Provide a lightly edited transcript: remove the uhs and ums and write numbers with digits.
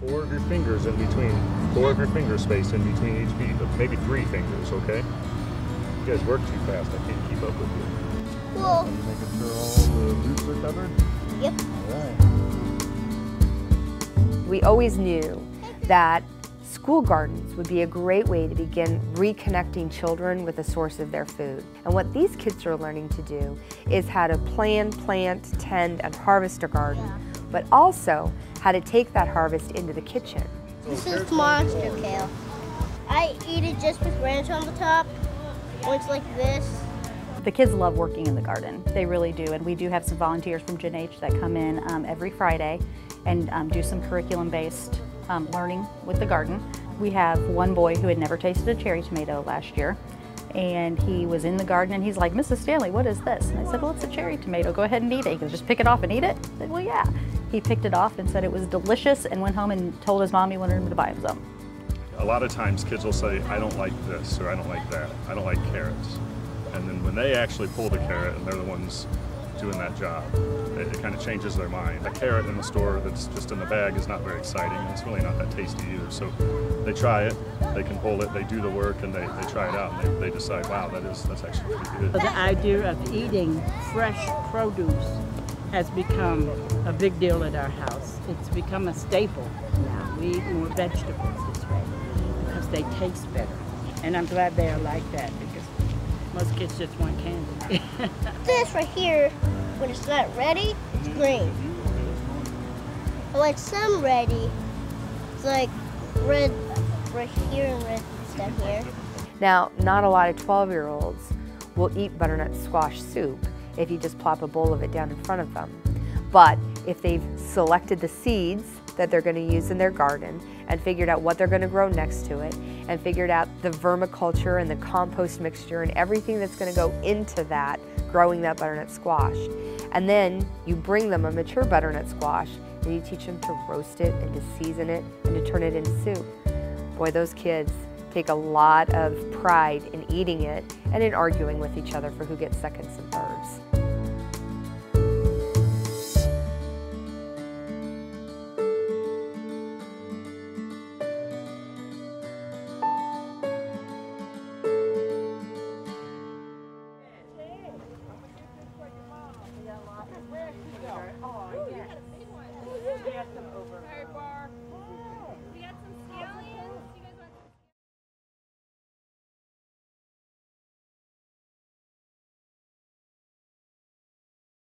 4 of your fingers in between, 4 of your finger space in between each bead, but maybe 3 fingers, okay? You guys work too fast, I can't keep up with you. Cool. Are you making sure all the roots are covered? Yep. All right. We always knew that school gardens would be a great way to begin reconnecting children with the source of their food. And what these kids are learning to do is how to plan, plant, tend, and harvest a garden, but also how to take that harvest into the kitchen. This is monster kale. I eat it just with ranch on the top, or it's like this. The kids love working in the garden, they really do, and we do have some volunteers from genH that come in every Friday and do some curriculum-based learning with the garden. We have one boy who had never tasted a cherry tomato last year, and he was in the garden and he's like, "Mrs. Stanley, what is this?" And I said, "Well, it's a cherry tomato, go ahead and eat it." He goes, "Just pick it off and eat it?" I said, "Well, yeah." He picked it off and said it was delicious and went home and told his mom he wanted him to buy him some. A lot of times kids will say, "I don't like this," or "I don't like that, I don't like carrots." And then when they actually pull the carrot and they're the ones doing that job, it kind of changes their mind. A carrot in the store that's just in the bag is not very exciting, and it's really not that tasty either. So they try it, they can pull it, they do the work, and they try it out, and they decide, wow, that's actually pretty good. The idea of eating fresh produce has become a big deal at our house. It's become a staple now. We eat more vegetables this way because they taste better. And I'm glad they are like that because most kids just want candy. This right here, when it's not ready, it's green. But when some ready, it's like red right here and red down here. Now, not a lot of 12-year-olds will eat butternut squash soup if you just plop a bowl of it down in front of them. But if they've selected the seeds that they're going to use in their garden and figured out what they're going to grow next to it and figured out the vermiculture and the compost mixture and everything that's going to go into that, growing that butternut squash. And then you bring them a mature butternut squash and you teach them to roast it and to season it and to turn it into soup. Boy, those kids take a lot of pride in eating it and in arguing with each other for who gets seconds and thirds. Where should go? Oh, yeah.